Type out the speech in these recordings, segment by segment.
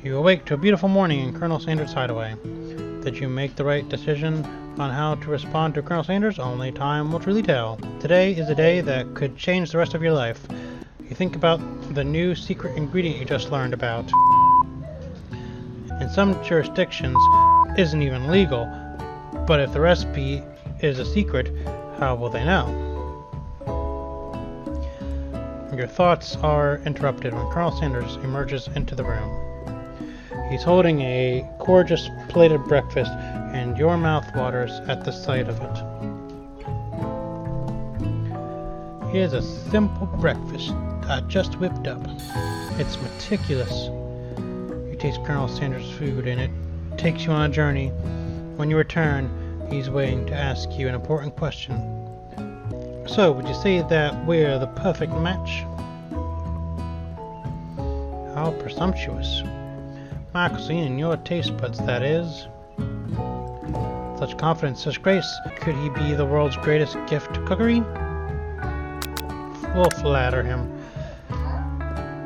You awake to a beautiful morning in Colonel Sanders' hideaway. Did you make the right decision on how to respond to Colonel Sanders? Only time will truly tell. Today is a day that could change the rest of your life. You think about the new secret ingredient you just learned about. In some jurisdictions, it isn't even legal, but if the recipe is a secret, how will they know? Your thoughts are interrupted when Colonel Sanders emerges into the room. He's holding a gorgeous plated breakfast, and your mouth waters at the sight of it. Here's a simple breakfast I just whipped up. It's meticulous. You taste Colonel Sanders' food, and it takes you on a journey. When you return, he's waiting to ask you an important question. So, would you say that we're the perfect match? How presumptuous. My cuisine and your taste buds, that is. Such confidence, such grace. Could he be the world's greatest gift to cookery? We'll flatter him.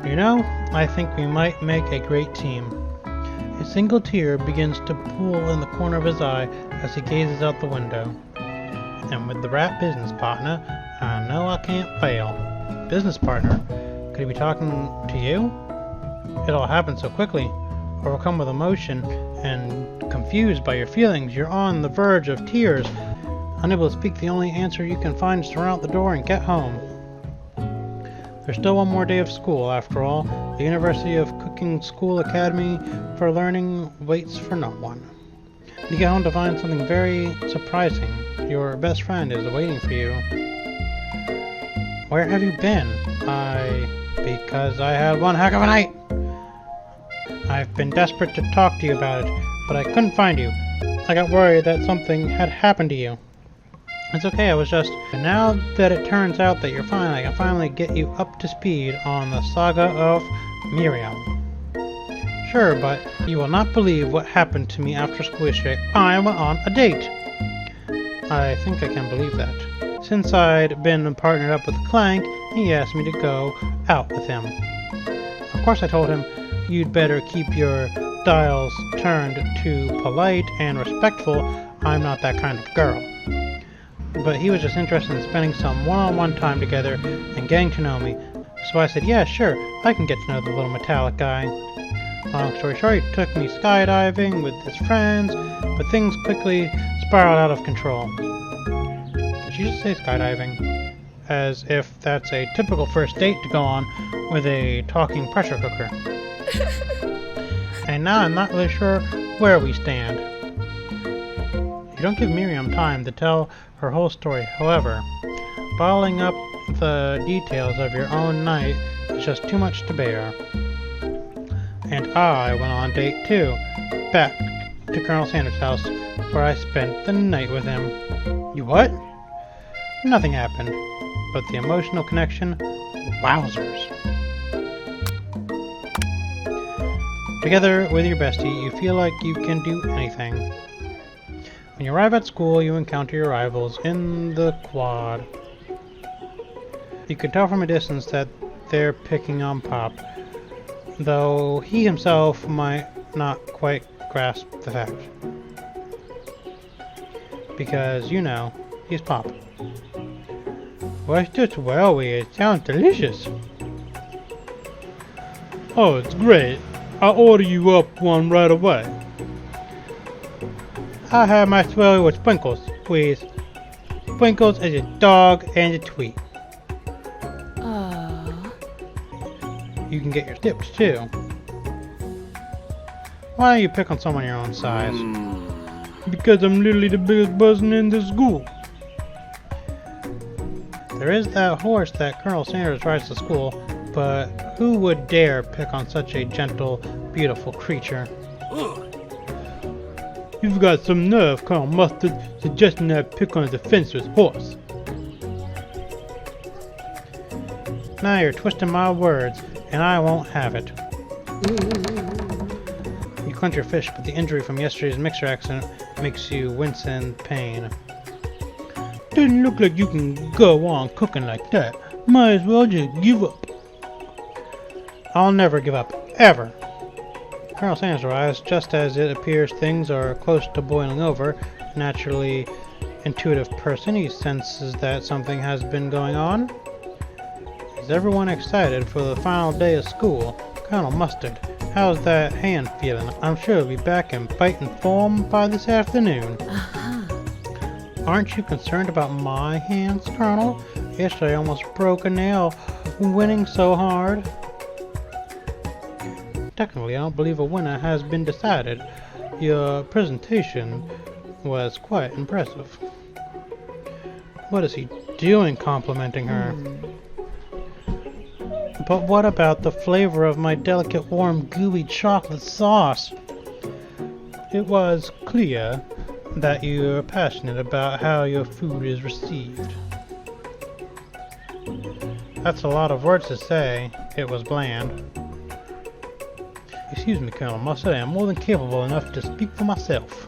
You know, I think we might make a great team. A single tear begins to pool in the corner of his eye as he gazes out the window. And with the right business partner, I know I can't fail. Business partner? Could he be talking to you? It all happened so quickly. Overcome with emotion and confused by your feelings, you're on the verge of tears. Unable to speak, the only answer you can find is to run out the door and get home. There's still one more day of school, after all. The University of Cooking School Academy for Learning waits for no one. You get home to find something very surprising. Your best friend is waiting for you. Where have you been? Because I had one heck of a night. I've been desperate to talk to you about it, but I couldn't find you. I got worried that something had happened to you. It's okay, I was just... And now that it turns out that you're fine, I can finally get you up to speed on the saga of Miriam. Sure, but you will not believe what happened to me after school yesterday. I went on a date. I think I can believe that. Since I'd been partnered up with Clank, he asked me to go out with him. Of course I told him, you'd better keep your dials turned to polite and respectful. I'm not that kind of girl. But he was just interested in spending some one-on-one time together and getting to know me. So I said, yeah, sure, I can get to know the little metallic guy. Long story short, he took me skydiving with his friends, but things quickly spiraled out of control. Did you just say skydiving? As if that's a typical first date to go on with a talking pressure cooker. And now I'm not really sure where we stand. You don't give Miriam time to tell her whole story. However, bottling up the details of your own night is just too much to bear. And I went on a date too, back to Colonel Sanders' house, where I spent the night with him. You what? Nothing happened, but the emotional connection, wowzers. Together with your bestie, you feel like you can do anything. When you arrive at school, you encounter your rivals in the quad. You can tell from a distance that they're picking on Pop, though he himself might not quite grasp the fact. Because, you know, he's Pop. What's this railway? It sounds delicious. Oh, it's great. I'll order you up one right away. I'll have my swirly with sprinkles, please. Sprinkles is a dog and a tweet. You can get your tips too. Why don't you pick on someone your own size? Because I'm literally the biggest person in the school. There is that horse that Colonel Sanders rides to school, but who would dare pick on such a gentle, beautiful creature? You've got some nerve, Colonel Mustard, suggesting that I pick on a defenseless horse. Now you're twisting my words, and I won't have it. You clench your fist, but the injury from yesterday's mixer accident makes you wince in pain. Doesn't look like you can go on cooking like that. Might as well just give up. I'll never give up, ever. Colonel Sanders arrives just as it appears things are close to boiling over. Naturally intuitive person, he senses that something has been going on. Is everyone excited for the final day of school? Colonel Mustard, how's that hand feeling? I'm sure he'll be back in fighting form by this afternoon. Aren't you concerned about my hands, Colonel? Yesterday I almost broke a nail winning so hard. Technically, I don't believe a winner has been decided. Your presentation was quite impressive. What is he doing complimenting her? But what about the flavor of my delicate, warm, gooey chocolate sauce? It was clear that you are passionate about how your food is received. That's a lot of words to say. It was bland. Excuse me, Colonel Mustard, I am more than capable enough to speak for myself.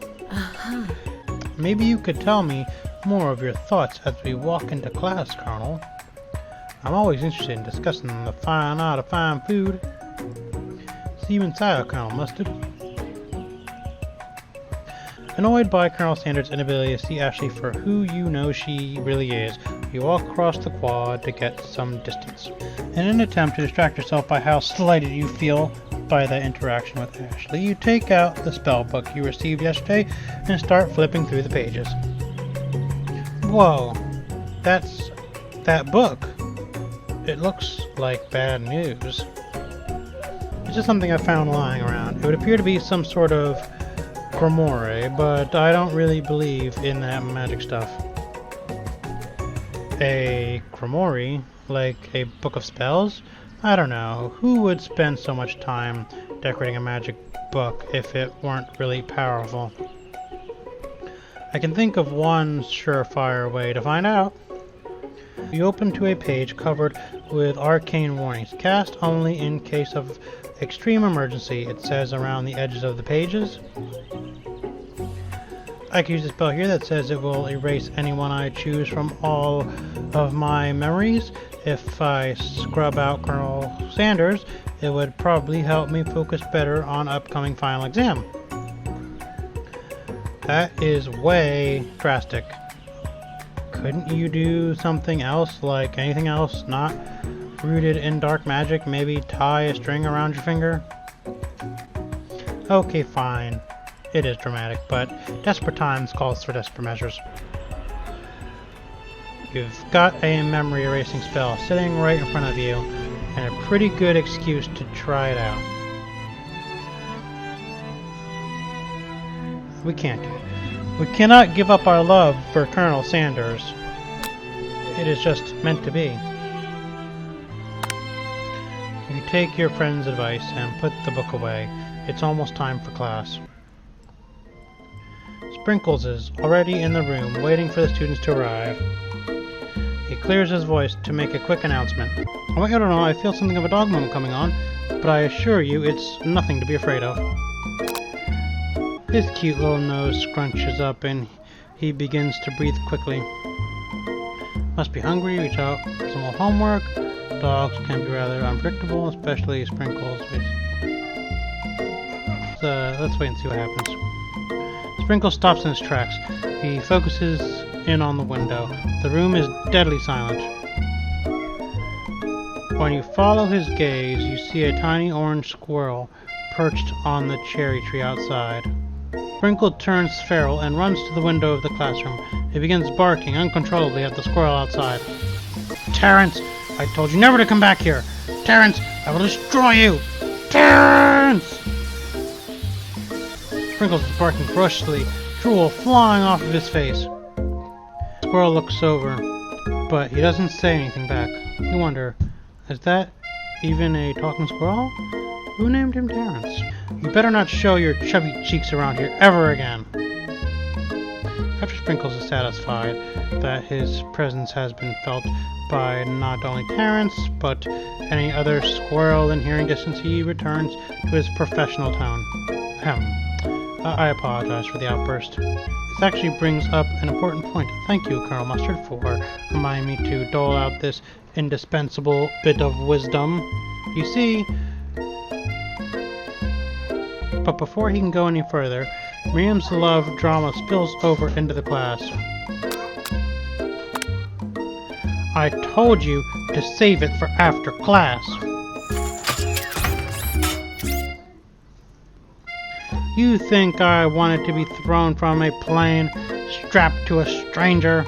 Maybe you could tell me more of your thoughts as we walk into class, Colonel. I'm always interested in discussing the fine art of fine food. See you inside, Colonel Mustard. Annoyed by Colonel Sanders' inability to see Ashley for who you know she really is, you walk across the quad to get some distance. In an attempt to distract yourself by how slighted you feel by that interaction with Ashley, you take out the spell book you received yesterday and start flipping through the pages. Whoa, that's that book. It looks like bad news. It's just something I found lying around. It would appear to be some sort of grimoire, but I don't really believe in that magic stuff. A grimoire? Like a book of spells? I don't know. Who would spend so much time decorating a magic book if it weren't really powerful? I can think of one surefire way to find out. You open to a page covered with arcane warnings. Cast only in case of extreme emergency, it says around the edges of the pages. I can use a spell here that says it will erase anyone I choose from all of my memories. If I scrub out Colonel Sanders, it would probably help me focus better on upcoming final exam. That is way drastic. Couldn't you do something else, like anything else not rooted in dark magic? Maybe tie a string around your finger? Okay, fine. It is dramatic, but desperate times calls for desperate measures. You've got a memory erasing spell sitting right in front of you, and a pretty good excuse to try it out. We can't do it. We cannot give up our love for Colonel Sanders. It is just meant to be. You take your friend's advice and put the book away. It's almost time for class. Sprinkles is already in the room, waiting for the students to arrive. He clears his voice to make a quick announcement. I want you to know I feel something of a dog moment coming on, but I assure you it's nothing to be afraid of. His cute little nose scrunches up and he begins to breathe quickly. Must be hungry, reach out for some more homework. Dogs can be rather unpredictable, especially Sprinkles. Let's wait and see what happens. Sprinkles stops in his tracks. He focuses in on the window. The room is deadly silent. When you follow his gaze, you see a tiny orange squirrel perched on the cherry tree outside. Sprinkle turns feral and runs to the window of the classroom. He begins barking uncontrollably at the squirrel outside. Terrence! I told you never to come back here! Terrence! I will destroy you! Terrence! Sprinkles is barking ferociously, drool flying off of his face. The squirrel looks over, but he doesn't say anything back. You wonder, is that even a talking squirrel? Who named him Terrence? You better not show your chubby cheeks around here ever again. After Sprinkles is satisfied that his presence has been felt by not only Terrence, but any other squirrel in hearing distance, he returns to his professional tone. I apologize for the outburst. This actually brings up an important point. Thank you, Colonel Mustard, for reminding me to dole out this indispensable bit of wisdom. You see, But before he can go any further, Miriam's love drama spills over into the class. I told you to save it for after class. You think I wanted to be thrown from a plane, strapped to a stranger?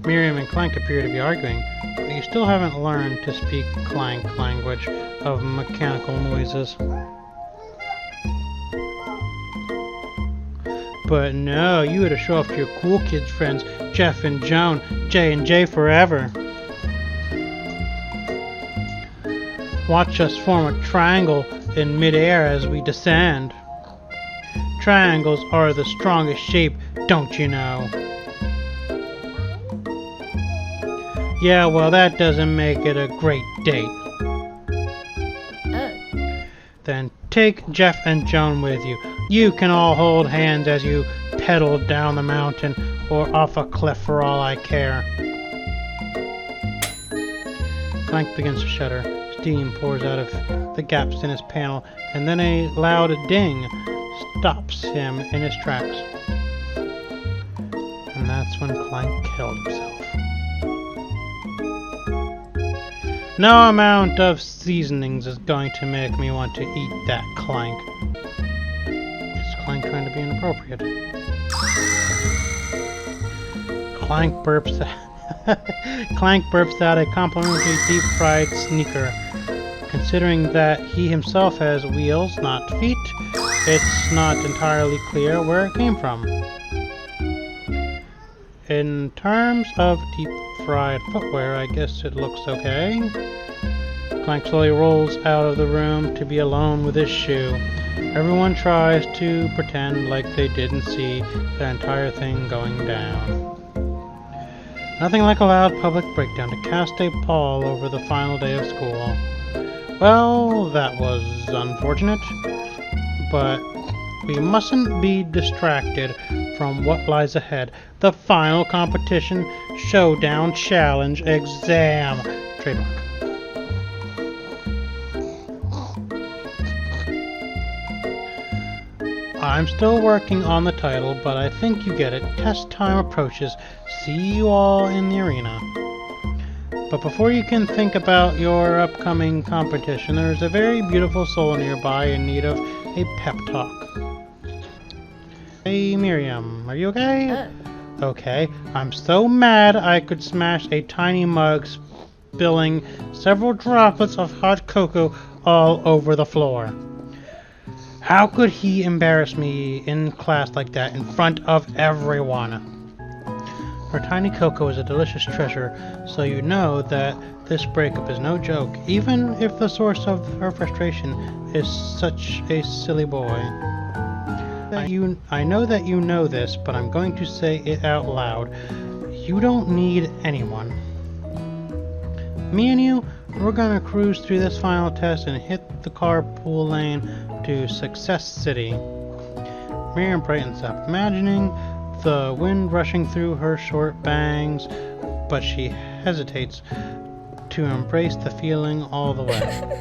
Miriam and Clank appear to be arguing, but you still haven't learned to speak Clank language of mechanical noises. But no, you had to show off to your cool kids friends, Jeff and Joan, J and J forever. Watch us form a triangle in midair as we descend. Triangles are the strongest shape, don't you know? Yeah, well, that doesn't make it a great date. Then take Jeff and Joan with you. You can all hold hands as you pedal down the mountain or off a cliff for all I care. Clank begins to shudder. Steam pours out of the gaps in his panel, and then a loud ding stops him in his tracks. And that's when Clank killed himself. No amount of seasonings is going to make me want to eat that Clank. Is Clank trying to be inappropriate? Clank burps out a complimentary deep-fried sneaker. Considering that he himself has wheels, not feet, it's not entirely clear where it came from. In terms of deep-fried footwear, I guess it looks okay. Clank slowly rolls out of the room to be alone with his shoe. Everyone tries to pretend like they didn't see the entire thing going down. Nothing like a loud public breakdown to cast a pall over the final day of school. Well, that was unfortunate, but we mustn't be distracted from what lies ahead. The final competition, showdown, challenge, exam. Trademark. I'm still working on the title, but I think you get it. Test time approaches. See you all in the arena. But before you can think about your upcoming competition, there's a very beautiful soul nearby in need of a pep talk. Hey Miriam, are you okay? Okay, I'm so mad I could smash a tiny mug, spilling several droplets of hot cocoa all over the floor. How could he embarrass me in class like that in front of everyone? Her tiny cocoa is a delicious treasure, so you know that this breakup is no joke, even if the source of her frustration is such a silly boy. I know that you know this, but I'm going to say it out loud. You don't need anyone. Me and you, we're gonna cruise through this final test and hit the carpool lane to Success City. Miriam brightens up, imagining the wind rushing through her short bangs, but she hesitates to embrace the feeling all the way.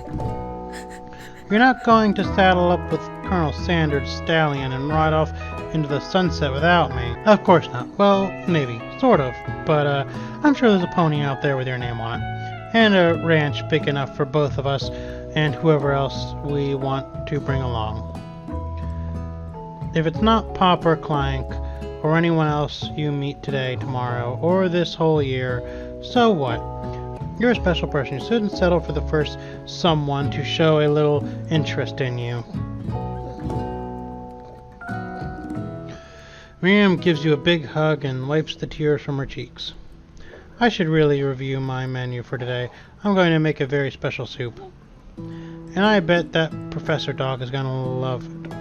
You're not going to saddle up with Colonel Sanders' stallion and ride off into the sunset without me. Of course not. Well, maybe. Sort of. But I'm sure there's a pony out there with your name on it. And a ranch big enough for both of us and whoever else we want to bring along. If it's not Pop or Clank, or anyone else you meet today, tomorrow, or this whole year, so what? You're a special person. You shouldn't settle for the first someone to show a little interest in you. Miriam gives you a big hug and wipes the tears from her cheeks. I should really review my menu for today. I'm going to make a very special soup. And I bet that Professor Dog is going to love it.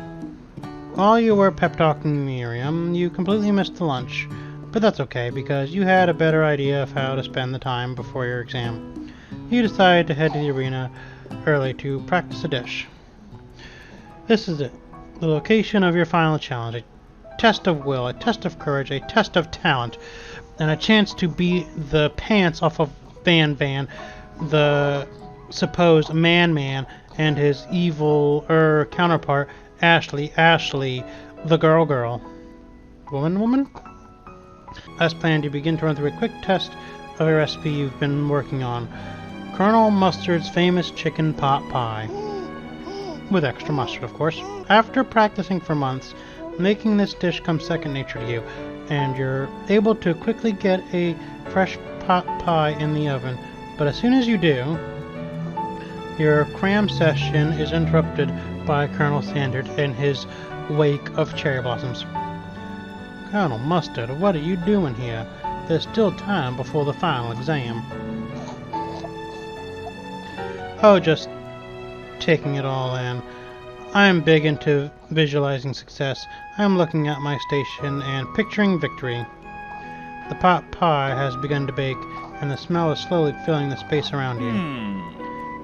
While you were pep-talking Miriam, you completely missed the lunch. But that's okay, because you had a better idea of how to spend the time before your exam. You decided to head to the arena early to practice a dish. This is it. The location of your final challenge. A test of will, a test of courage, a test of talent, and a chance to beat the pants off of Van, the supposed man, and his evil counterpart, Ashley, the girl. Woman? As planned, you begin to run through a quick test of a recipe you've been working on. Colonel Mustard's famous chicken pot pie. With extra mustard, of course. After practicing for months, making this dish comes second nature to you, and you're able to quickly get a fresh pot pie in the oven. But as soon as you do, your cram session is interrupted by Colonel Sanders in his wake of cherry blossoms. Colonel Mustard, what are you doing here? There's still time before the final exam. Oh, just taking it all in. I'm big into visualizing success. I'm looking at my station and picturing victory. The pot pie has begun to bake, and the smell is slowly filling the space around you.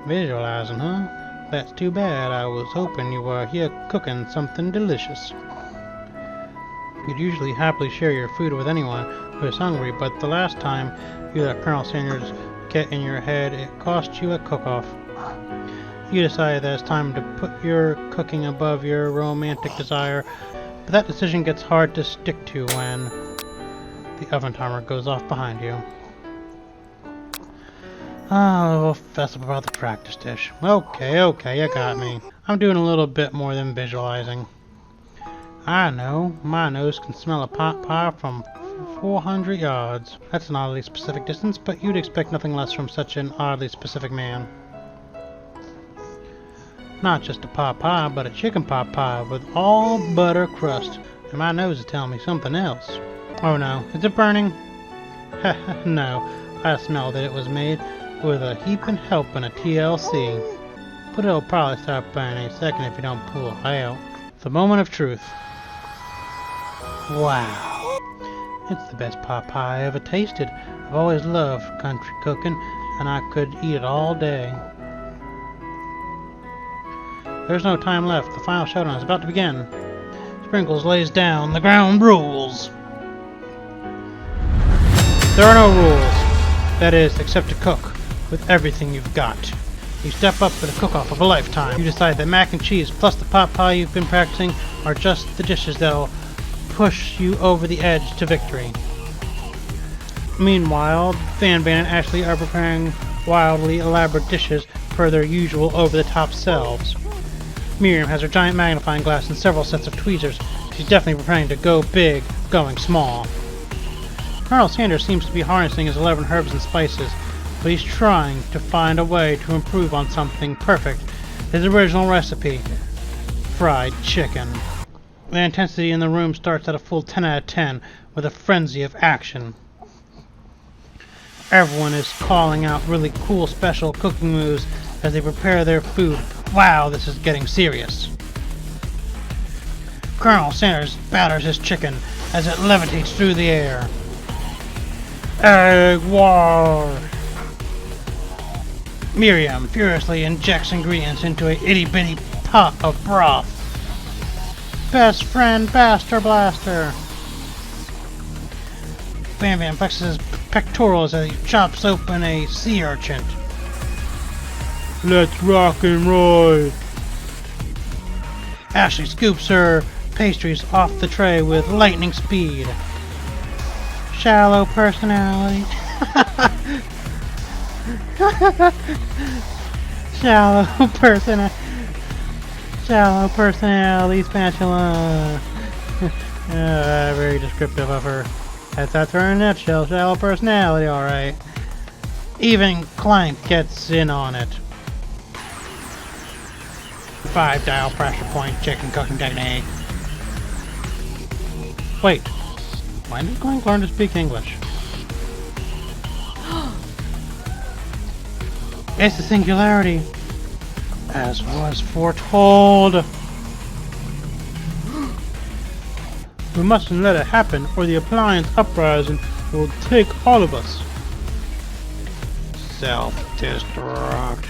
Visualizing, huh? That's too bad. I was hoping you were here cooking something delicious. You'd usually happily share your food with anyone who is hungry, but the last time you let Colonel Sanders get in your head, it cost you a cook-off. You decide that it's time to put your cooking above your romantic desire, but that decision gets hard to stick to when the oven timer goes off behind you. Oh, we'll fess up about the practice dish. Okay, you got me. I'm doing a little bit more than visualizing. I know, my nose can smell a pot pie from 400 yards. That's an oddly specific distance, but you'd expect nothing less from such an oddly specific man. Not just a pot pie, but a chicken pot pie with all butter crust. And my nose is telling me something else. Oh no, is it burning? No, I smell that it was made with a heaping helping of TLC. But it'll probably start burning any second if you don't pull it out. The moment of truth. Wow. It's the best pot pie I ever tasted. I've always loved country cooking, and I could eat it all day. There's no time left. The final showdown is about to begin. Sprinkles lays down the ground rules. There are no rules. That is, except to cook with everything you've got. You step up for the cook-off of a lifetime. You decide that mac and cheese plus the pot pie you've been practicing are just the dishes that'll push you over the edge to victory. Meanwhile, Van and Ashley are preparing wildly elaborate dishes per their usual over-the-top selves. Miriam has her giant magnifying glass and several sets of tweezers. She's definitely preparing to go big, going small. Colonel Sanders seems to be harnessing his 11 herbs and spices, but he's trying to find a way to improve on something perfect, his original recipe, fried chicken. The intensity in the room starts at a full 10 out of 10, with a frenzy of action. Everyone is calling out really cool special cooking moves as they prepare their food. Wow, this is getting serious. Colonel Sanders batters his chicken as it levitates through the air. Egg war! Miriam furiously injects ingredients into a itty-bitty pot of broth. Best friend Baster Blaster! Van flexes his pectorals as he chops open a sea urchin. Let's rock and roll! Ashley scoops her pastries off the tray with lightning speed. Shallow personality. Shallow personality spatula. Very descriptive of her. That's her in a nutshell. Shallow personality, alright. Even Clank gets in on it. 5 dial pressure point chicken cooking technique. Wait. When did Clank learn to speak English? It's the singularity, as was foretold. We mustn't let it happen, or the appliance uprising will take all of us. Self-destruct.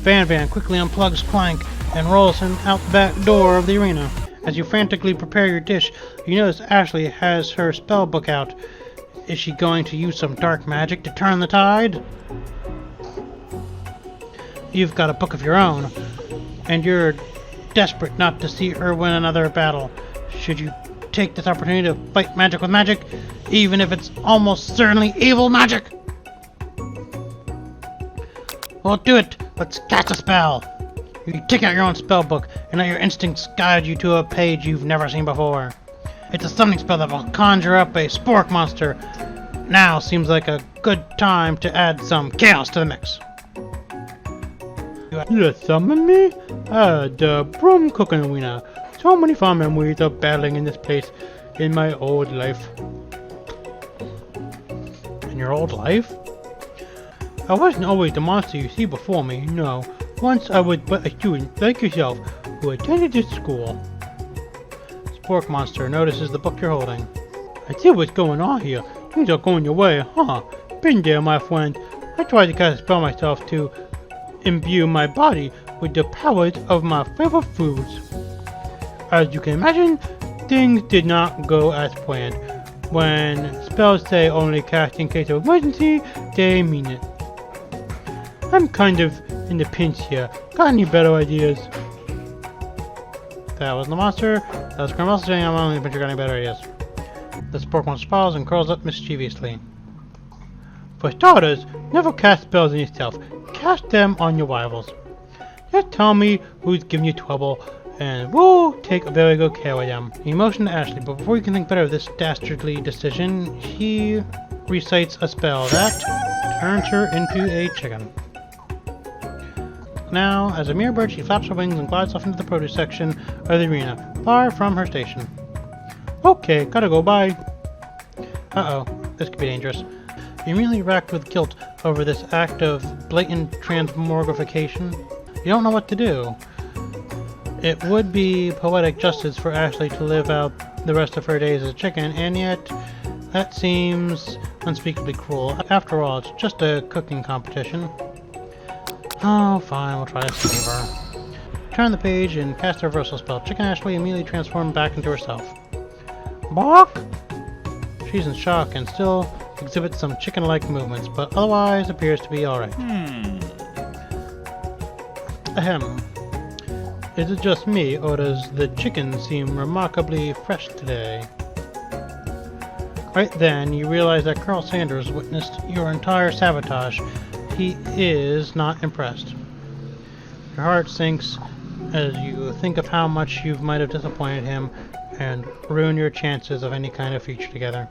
Van quickly unplugs Clank and rolls him out the back door of the arena. As you frantically prepare your dish, you notice Ashley has her spell book out. Is she going to use some dark magic to turn the tide? you've got a book of your own, and you're desperate not to see her win another battle. Should you take this opportunity to fight magic with magic, even if it's almost certainly evil magic? Well, do it! Let's cast a spell! You take out your own spell book, and let your instincts guide you to a page you've never seen before. It's a summoning spell that will conjure up a spork monster. Now seems like a good time to add some chaos to the mix. You summon me? The broom cooking arena. So many fun memories of battling in this place in my old life. In your old life? I wasn't always the monster you see before me, no. Once I was but a student like yourself who attended this school. Spork monster notices the book you're holding. I see what's going on here. Things are going your way, huh? Been there, my friend. I tried to cast a spell myself to imbue my body with the powers of my favorite foods. As you can imagine, things did not go as planned. When spells say only cast in case of emergency, they mean it. I'm kind of in the pinch here. Got any better ideas? That wasn't the monster. That was Colonel saying I'm only but you got any better ideas. The spork monster smiles and curls up mischievously. For starters, never cast spells on yourself. Cast them on your rivals. Just tell me who's giving you trouble, and we'll take very good care of them. He motioned to Ashley, but before you can think better of this dastardly decision, he recites a spell that turns her into a chicken. Now, as a mere bird, she flaps her wings and glides off into the produce section of the arena, far from her station. Okay, gotta go, bye. Uh-oh, this could be dangerous. You're immediately racked with guilt over this act of blatant transmogrification. You don't know what to do. It would be poetic justice for Ashley to live out the rest of her days as a chicken, and yet that seems unspeakably cruel. After all, it's just a cooking competition. Oh, fine, we'll try to save her. Turn the page and cast a reversal spell. Chicken Ashley immediately transformed back into herself. Bark! She's in shock and still exhibits some chicken-like movements, but otherwise appears to be alright. Ahem. Is it just me, or does the chicken seem remarkably fresh today? Right then, you realize that Colonel Sanders witnessed your entire sabotage. He is not impressed. Your heart sinks as you think of how much you might have disappointed him and ruined your chances of any kind of future together.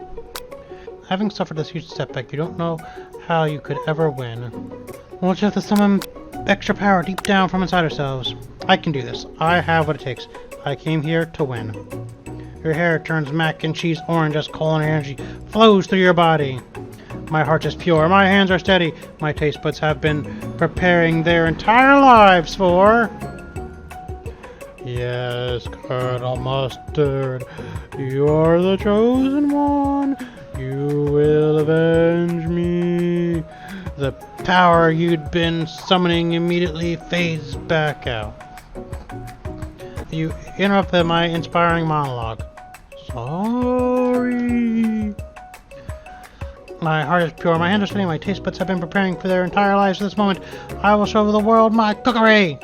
Having suffered this huge setback, you don't know how you could ever win. We'll just have to summon extra power deep down from inside ourselves. I can do this. I have what it takes. I came here to win. Your hair turns mac and cheese orange as colon energy flows through your body. My heart is pure, my hands are steady, my taste buds have been preparing their entire lives for... Yes, Colonel Mustard, you are the chosen one. You will avenge me. The power you'd been summoning immediately fades back out. You interrupted my inspiring monologue. Sorry. My heart is pure, my hands are steady, my taste buds have been preparing for their entire lives. At this moment, I will show the world my cookery.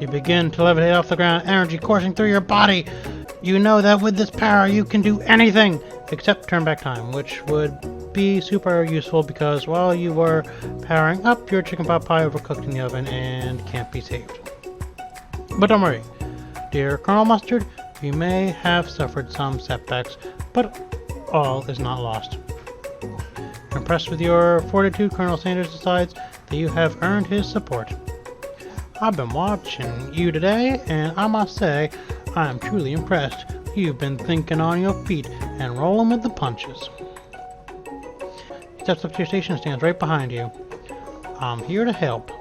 You begin to levitate off the ground, energy coursing through your body. You know that with this power you can do anything except turn back time, which would be super useful because while you were powering up, your chicken pot pie overcooked in the oven and can't be saved. But don't worry, dear Colonel Mustard, you may have suffered some setbacks, but all is not lost. Impressed with your fortitude, Colonel Sanders decides that you have earned his support. I've been watching you today, and I must say, I am truly impressed. You've been thinking on your feet and rolling with the punches. He steps up to your station and stands right behind you. I'm here to help.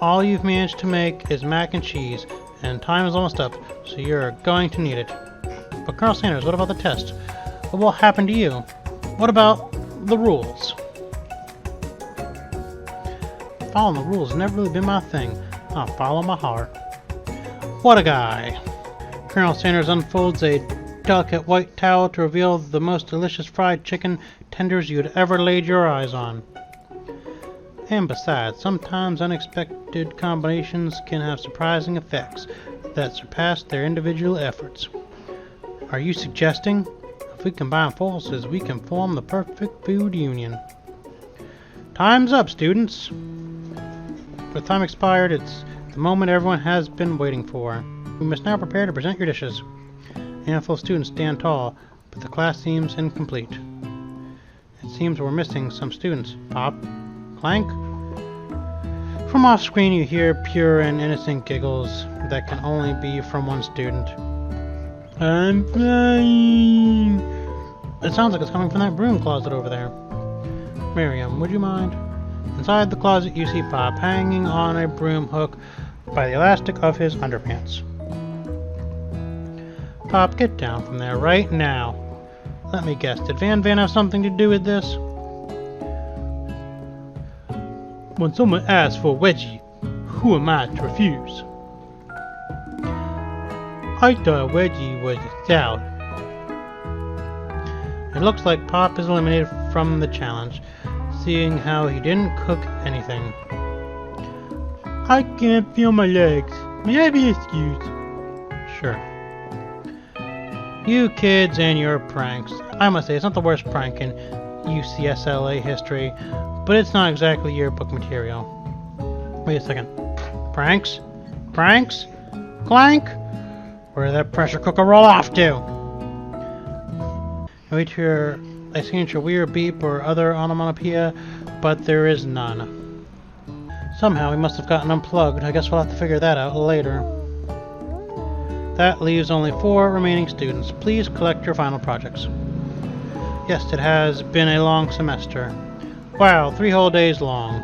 All you've managed to make is mac and cheese, and time is almost up, so you're going to need it. But Colonel Sanders, what about the test? What will happen to you? What about the rules? Following the rules has never really been my thing. I'll follow my heart. What a guy! Colonel Sanders unfolds a delicate white towel to reveal the most delicious fried chicken tenders you'd ever laid your eyes on. And besides, sometimes unexpected combinations can have surprising effects that surpass their individual efforts. Are you suggesting if we combine forces, we can form the perfect food union? Time's up, students! With time expired, it's the moment everyone has been waiting for. We must now prepare to present your dishes. A handful of students stand tall, but the class seems incomplete. It seems we're missing some students. Pop. Clank. From off screen you hear pure and innocent giggles that can only be from one student. I'm flying! It sounds like it's coming from that broom closet over there. Miriam, would you mind? Inside the closet you see Pop hanging on a broom hook by the elastic of his underpants. Pop, get down from there right now. Let me guess, did Van have something to do with this? When someone asks for a wedgie, who am I to refuse? I thought a wedgie was a salad. It looks like Pop is eliminated from the challenge, seeing how he didn't cook anything. I can't feel my legs. May I be excused? Sure. You kids and your pranks. I must say, it's not the worst prank in UCSLA history, but it's not exactly yearbook material. Wait a second. Pranks? Pranks? Clank? Where did that pressure cooker roll off to? I wait to hear a signature weird beep or other onomatopoeia, but there is none. Somehow we must have gotten unplugged. I guess we'll have to figure that out later. That leaves only 4 remaining students. Please collect your final projects. Yes, it has been a long semester. Wow, 3 whole days long.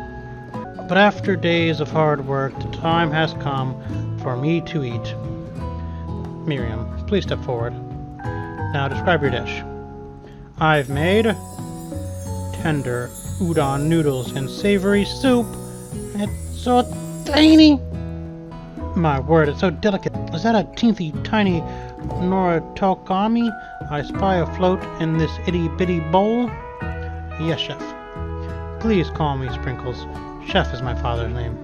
But after days of hard work, the time has come for me to eat. Miriam, please step forward. Now describe your dish. I've made tender udon noodles and savory soup. It's so tiny. My word, it's so delicate. Is that a teensy tiny noritokami I spy afloat in this itty-bitty bowl? Yes, Chef. Please call me Sprinkles. Chef is my father's name.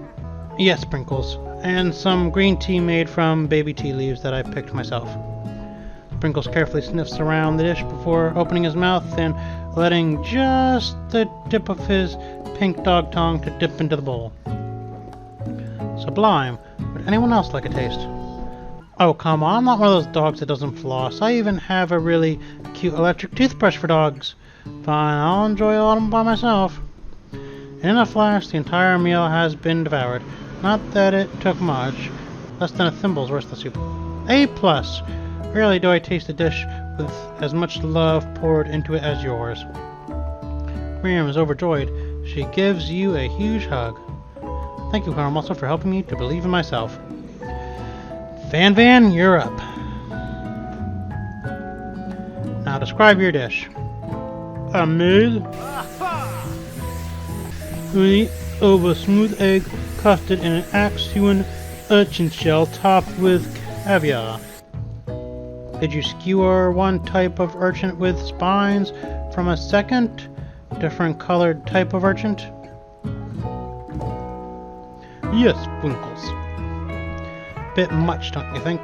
Yes, Sprinkles. And some green tea made from baby tea leaves that I picked myself. Sprinkles carefully sniffs around the dish before opening his mouth and letting just the tip of his pink dog tongue to dip into the bowl. Sublime. Would anyone else like a taste? Oh, come on, I'm not one of those dogs that doesn't floss. I even have a really cute electric toothbrush for dogs. Fine, I'll enjoy all of them by myself. In a flash, the entire meal has been devoured. Not that it took much. Less than a thimble's worth of soup. A+. Rarely do I taste a dish with as much love poured into it as yours. Miriam is overjoyed. She gives you a huge hug. Thank you, Colonel Muscle, for helping me to believe in myself. Van, you're up. Now describe your dish. I made uni over smooth egg custard in an Axuan urchin shell topped with caviar. Did you skewer one type of urchin with spines from a second, different colored type of urchin? Yes, Sprinkles. Bit much, don't you think?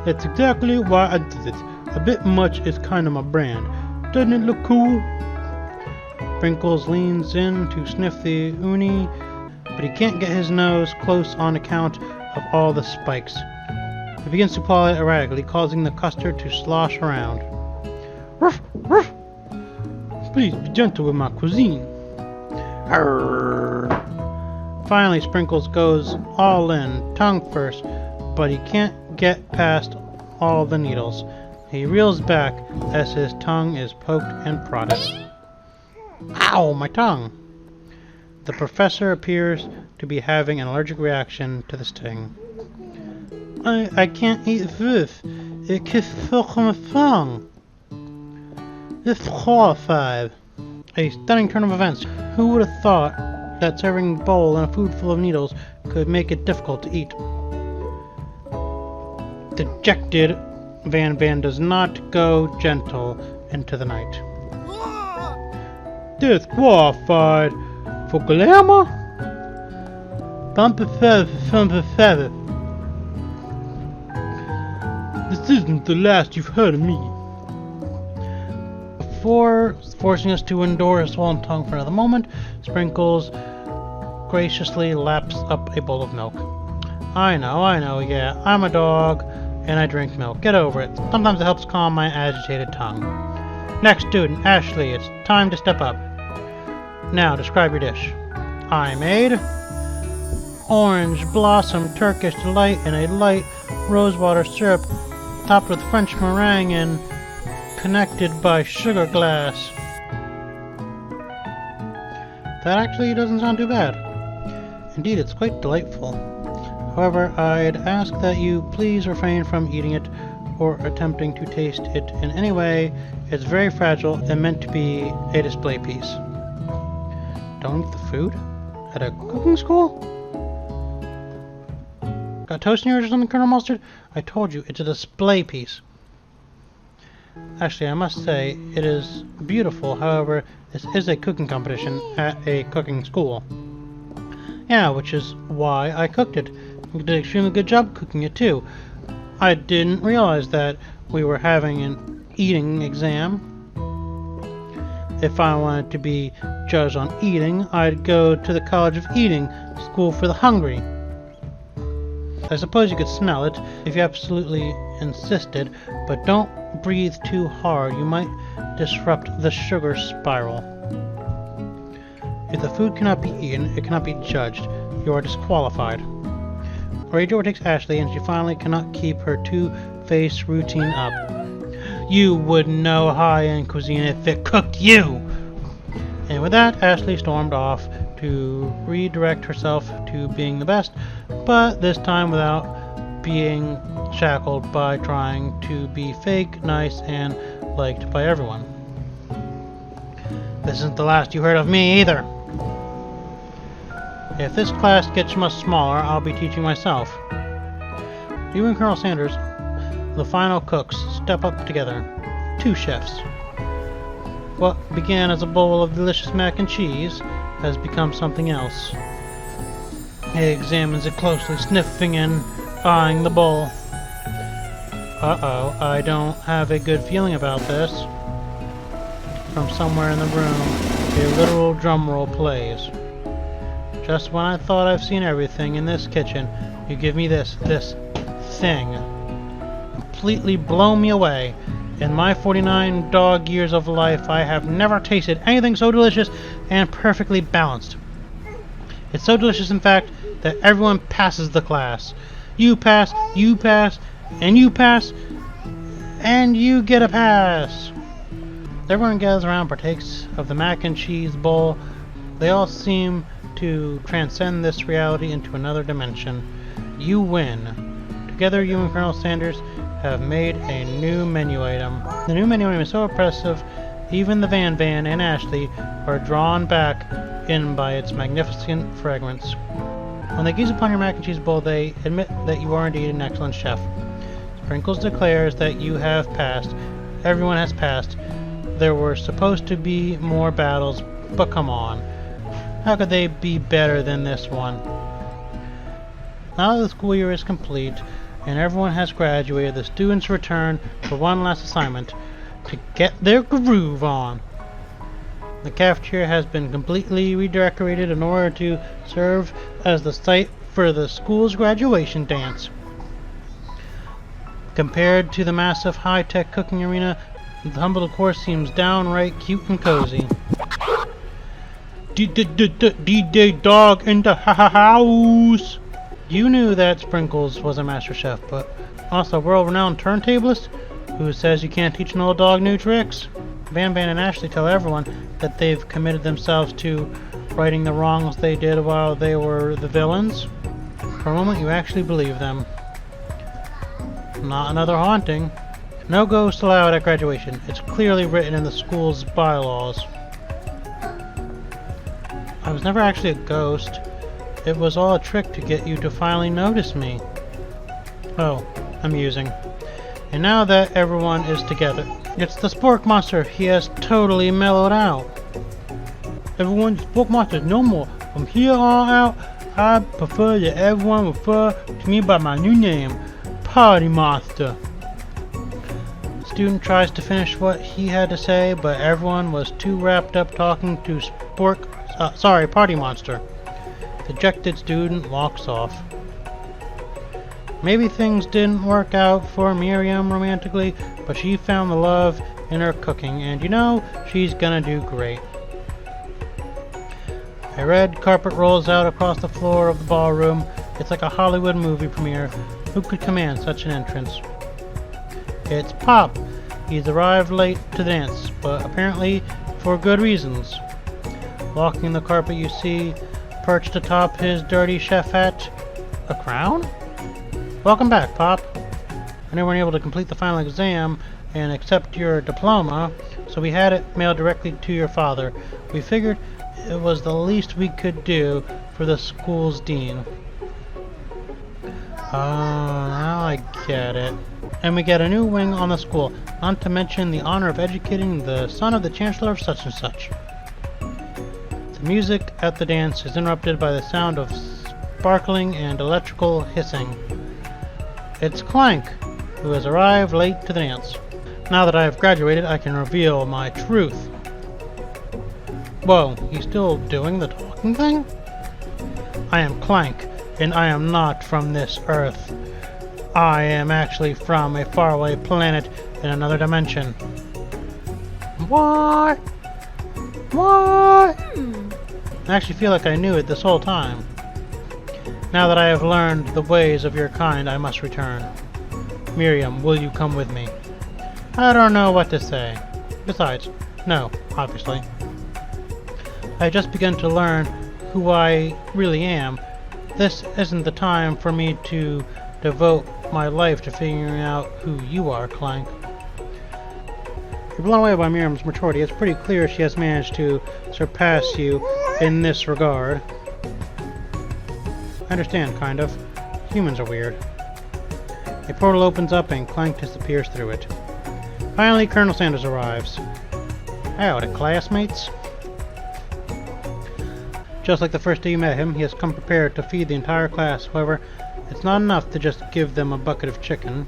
That's exactly why I did it. A bit much is kind of my brand. Doesn't it look cool? Sprinkles leans in to sniff the uni, but he can't get his nose close on account of all the spikes. He begins to paw it erratically, causing the custard to slosh around. Ruff, ruff! Please be gentle with my cuisine. Arrgh. Finally, Sprinkles goes all in, tongue first, but he can't get past all the needles. He reels back as his tongue is poked and prodded. Ow, my tongue! The professor appears to be having an allergic reaction to the sting. I can't eat this. It gets stuck on my tongue. It's horrified. A stunning turn of events. Who would have thought that serving a bowl and a food full of needles could make it difficult to eat? Dejected, Van does not go gentle into the night. Disqualified for glamour? Sympathetic. This isn't the last you've heard of me. Before forcing us to endure his swollen tongue for another moment, Sprinkles graciously laps up a bowl of milk. I know, yeah, I'm a dog, and I drink milk. Get over it. Sometimes it helps calm my agitated tongue. Next student, Ashley, it's time to step up. Now, describe your dish. I made orange blossom Turkish delight in a light rosewater syrup topped with French meringue and connected by sugar glass. That actually doesn't sound too bad. Indeed, it's quite delightful. However, I'd ask that you please refrain from eating it or attempting to taste it in any way. It's very fragile and meant to be a display piece. Don't eat the food? At a cooking school? Got toast in yours or something, Colonel Mustard? I told you, it's a display piece. Actually, I must say, it is beautiful. However, this is a cooking competition at a cooking school. Yeah, which is why I cooked it. You did an extremely good job cooking it, too. I didn't realize that we were having an eating exam. If I wanted to be judged on eating, I'd go to the College of Eating, School for the Hungry. I suppose you could smell it if you absolutely insisted, but don't breathe too hard. You might disrupt the sugar spiral. If the food cannot be eaten, it cannot be judged. You are disqualified. Rage overtakes Ashley, and she finally cannot keep her two-faced routine up. You would know high-end cuisine if it cooked you! And with that, Ashley stormed off to redirect herself to being the best, but this time without being shackled by trying to be fake, nice, and liked by everyone. This isn't the last you heard of me either. If this class gets much smaller, I'll be teaching myself. You and Colonel Sanders, the final cooks, step up together. Two chefs. What began as a bowl of delicious mac and cheese has become something else. He examines it closely, sniffing and eyeing the bowl. Uh-oh, I don't have a good feeling about this. From somewhere in the room, a literal drum roll plays. Just when I thought I've seen everything in this kitchen, you give me this thing. Completely blow me away. In my 49 dog years of life, I have never tasted anything so delicious and perfectly balanced. It's so delicious, in fact, that everyone passes the class. You pass, and you pass, and you get a pass. Everyone gathers around, partakes of the mac and cheese bowl. They all seem to transcend this reality into another dimension. You win. Together, you and Colonel Sanders have made a new menu item. The new menu item is so oppressive, even the Van and Ashley are drawn back in by its magnificent fragrance. When they gaze upon your mac and cheese bowl, they admit that you are indeed an excellent chef. Sprinkles declares that you have passed. Everyone has passed. There were supposed to be more battles, but come on. How could they be better than this one? Now that the school year is complete and everyone has graduated, the students return for one last assignment, to get their groove on. The cafeteria has been completely redecorated in order to serve as the site for the school's graduation dance. Compared to the massive high-tech cooking arena, the humble decor seems downright cute and cozy. DJ Dog in the house! You knew that Sprinkles was a master chef, but also a world-renowned turntablist who says you can't teach an old dog new tricks. Van and Ashley tell everyone that they've committed themselves to righting the wrongs they did while they were the villains. For a moment, you actually believe them. Not another haunting. No ghosts allowed at graduation. It's clearly written in the school's bylaws. I was never actually a ghost. It was all a trick to get you to finally notice me. Oh, amusing. And now that everyone is together, it's the Spork Monster. He has totally mellowed out. Everyone's bookmasters no more. From here on out, I prefer that everyone refer to me by my new name, Party Monster. The student tries to finish what he had to say, but everyone was too wrapped up talking to Party Monster. The dejected student walks off. Maybe things didn't work out for Miriam romantically, but she found the love in her cooking, and you know, she's gonna do great. A red carpet rolls out across the floor of the ballroom. It's like a Hollywood movie premiere. Who could command such an entrance? It's Pop. He's arrived late to the dance, but apparently for good reasons. Walking the carpet, you see, perched atop his dirty chef hat, a crown? Welcome back, Pop. I never were able to complete the final exam and accept your diploma, so we had it mailed directly to your father. We figured it was the least we could do for the school's dean. Oh, now I get it. And we get a new wing on the school, not to mention the honor of educating the son of the chancellor of such and such. The music at the dance is interrupted by the sound of sparkling and electrical hissing. It's Clank, who has arrived late to the dance. Now that I have graduated, I can reveal my truth. Whoa, he's still doing the talking thing? I am Clank, and I am not from this Earth. I am actually from a faraway planet in another dimension. What? What? I actually feel like I knew it this whole time. Now that I have learned the ways of your kind, I must return. Miriam, will you come with me? I don't know what to say. Besides, no, obviously. I just begun to learn who I really am. This isn't the time for me to devote my life to figuring out who you are, Clank. You're blown away by Miriam's maturity. It's pretty clear she has managed to surpass you in this regard. I understand, kind of. Humans are weird. A portal opens up and Clank disappears through it. Finally, Colonel Sanders arrives. Howdy, classmates. Just like the first day you met him, he has come prepared to feed the entire class. However, it's not enough to just give them a bucket of chicken.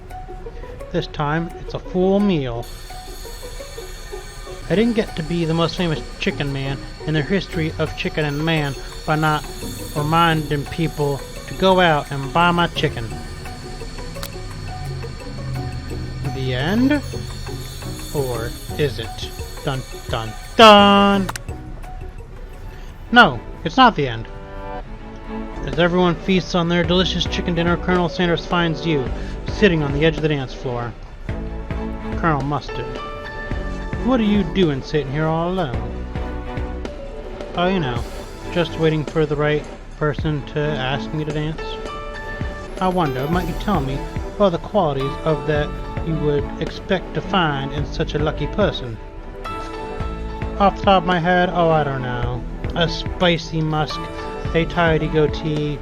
This time, it's a full meal. I didn't get to be the most famous chicken man in the history of chicken and man by not reminding people to go out and buy my chicken. The end? Or is it? Dun dun dun! No, it's not the end. As everyone feasts on their delicious chicken dinner, Colonel Sanders finds you, sitting on the edge of the dance floor. Colonel Mustard. What are you doing sitting here all alone? Oh, you know, just waiting for the right person to ask me to dance. I wonder, might you tell me what are the qualities of that you would expect to find in such a lucky person? Off the top of my head, oh, I don't know. A spicy musk, a tidy goatee,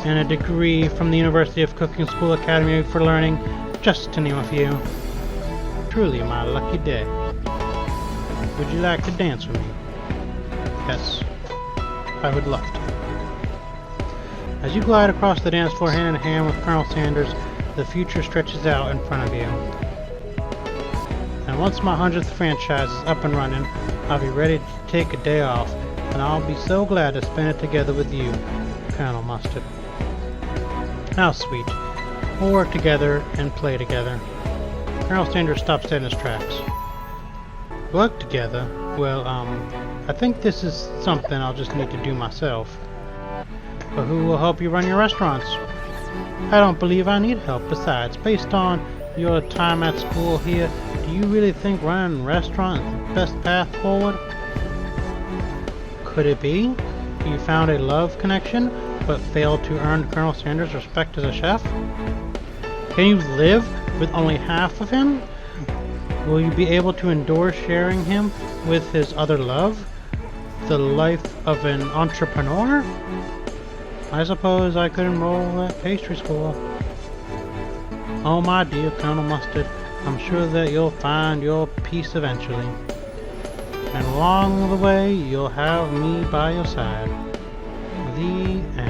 and a degree from the University of Cooking School Academy for Learning, just to name a few. Truly my lucky day. Would you like to dance with me? Yes, I would love to. As you glide across the dance floor hand in hand with Colonel Sanders, the future stretches out in front of you. And once my 100th franchise is up and running, I'll be ready to take a day off, and I'll be so glad to spend it together with you, Colonel Mustard. How sweet. We'll work together and play together. Colonel Sanders stops dead in his tracks. Work together? Well, I think this is something I'll just need to do myself. But who will help you run your restaurants? I don't believe I need help. Besides, based on your time at school here, do you really think running a restaurant is the best path forward? Could it be? You found a love connection, but failed to earn Colonel Sanders' respect as a chef? Can you live with only half of him? Will you be able to endure sharing him with his other love? The life of an entrepreneur? I suppose I could enroll at pastry school. Oh, my dear Colonel Mustard, I'm sure that you'll find your peace eventually. And along the way, you'll have me by your side. The end.